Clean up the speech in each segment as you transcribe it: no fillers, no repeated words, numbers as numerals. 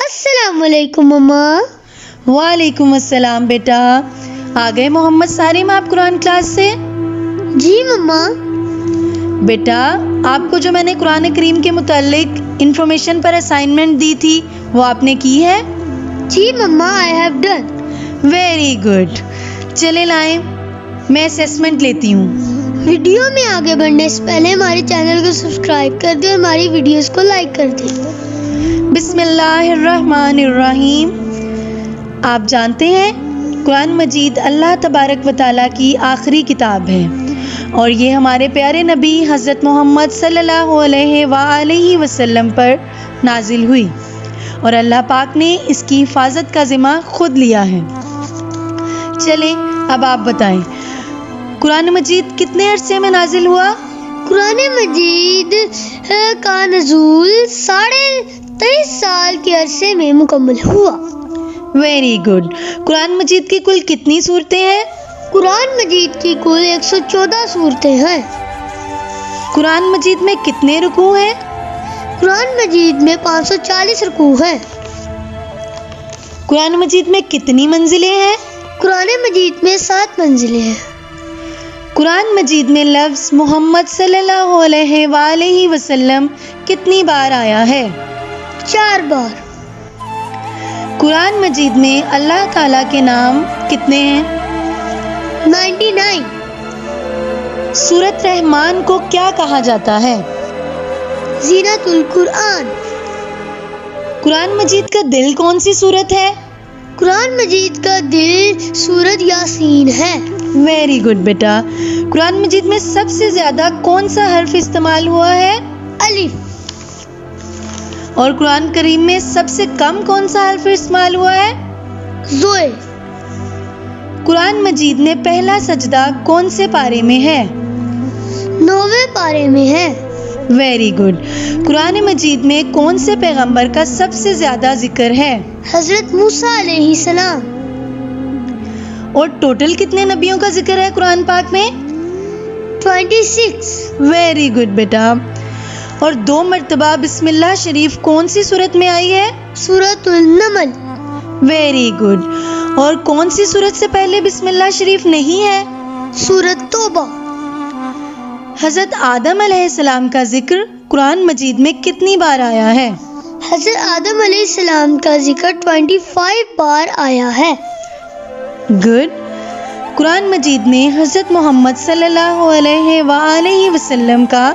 السلام علیکم مما۔ وعلیکم السلام بیٹا، آ گئے محمد سارم آپ قرآن کلاس سے؟ جی مما۔ بیٹا آپ کو جو میں نے قرآن کریم کے متعلق انفارمیشن پر اسائنمنٹ دی تھی وہ آپ نے کی ہے؟ جی mama, I have done. Very good, چلے لائیں میں اسیسمنٹ لیتی ہوں۔ ویڈیو میں آگے بڑھنے سے پہلے ہمارے چینل کو سبسکرائب کر دیں اور ہماری ویڈیوز کو لائک کر دیں۔ بسم اللہ الرحمن الرحیم۔ آپ جانتے ہیں قرآن مجید اللہ تبارک و تعالیٰ کی آخری کتاب ہے اور یہ ہمارے پیارے نبی حضرت محمد صلی اللہ علیہ وآلہ وسلم پر نازل ہوئی اور اللہ پاک نے اس کی حفاظت کا ذمہ خود لیا ہے۔ چلیں اب آپ بتائیں قرآن مجید کتنے عرصے میں نازل ہوا؟ قرآن مجید کا نزول 23.5 سال کے عرصے میں مکمل ہوا۔ Very good. قرآن مجید کی کل کتنی صورتیں ہیں؟ قرآن مجید کی کل 114 صورتیں ہیں۔ قرآن مجید میں کتنے رکوع ہیں؟ قرآن مجید میں 540 رکوع ہیں۔ قرآن مجید میں کتنی منزلیں ہیں؟ قرآن مجید میں 7 منزلیں ہیں۔ قرآن مجید میں لفظ محمد صلی اللہ علیہ وآلہ وسلم کتنی بار آیا ہے؟ 4 بار۔ قرآن مجید میں اللہ تعالیٰ کے نام کتنے ہیں؟ 99۔ سورۃ رحمان کو کیا کہا جاتا ہے؟ زینت القرآن۔ قرآن مجید کا دل کون سی سورت ہے؟ قرآن مجید کا دل سورۃ یاسین ہے۔ ویری گڈ بیٹا۔ قرآن مجید میں سب سے زیادہ کون سا حرف استعمال ہوا ہے؟ الف۔ اور قرآن کریم میں سب سے کم کون سا حرف استعمال ہوا ہے؟ زوئے۔ قرآن مجید میں پہلا سجدہ کون سے پارے میں ہے؟ 9ویں پارے میں ہے۔ Very good. قرآن مجید میں کون سے پیغمبر کا سب سے زیادہ ذکر ہے؟ حضرت موسیٰ علیہ السلام۔ اور ٹوٹل کتنے نبیوں کا ذکر ہے قرآن پاک میں؟ 26۔ ویری گڈ بیٹا۔ اور 2 مرتبہ بسم اللہ شریف کون سی صورت میں آئی ہے؟ سورۃ النمل۔ Very good. اور کون سی صورت سے پہلے بسم اللہ شریف نہیں ہے؟ سورۃ توبہ۔ حضرت آدم علیہ السلام کا ذکر قرآن مجید میں کتنی بار آیا ہے؟ حضرت آدم علیہ السلام کا ذکر 25 بار آیا ہے۔ گڈ۔ قرآن مجید میں حضرت محمد صلی اللہ علیہ وآلہ وسلم کا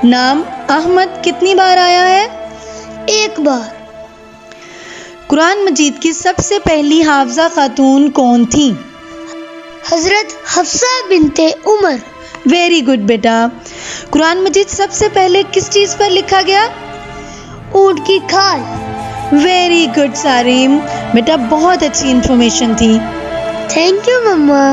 نام احمد کتنی بار آیا ہے؟ 1 بار۔ قرآن مجید کی سب سے پہلی حافظہ خاتون کون تھی؟ حضرت حفصہ بنت عمر۔ ویری گڈ بیٹا۔ قرآن مجید سب سے پہلے کس چیز پر لکھا گیا؟ اونٹ کی کھال۔ ویری گڈ سارم، بیٹا بہت اچھی انفارمیشن تھی۔ Thank you mama.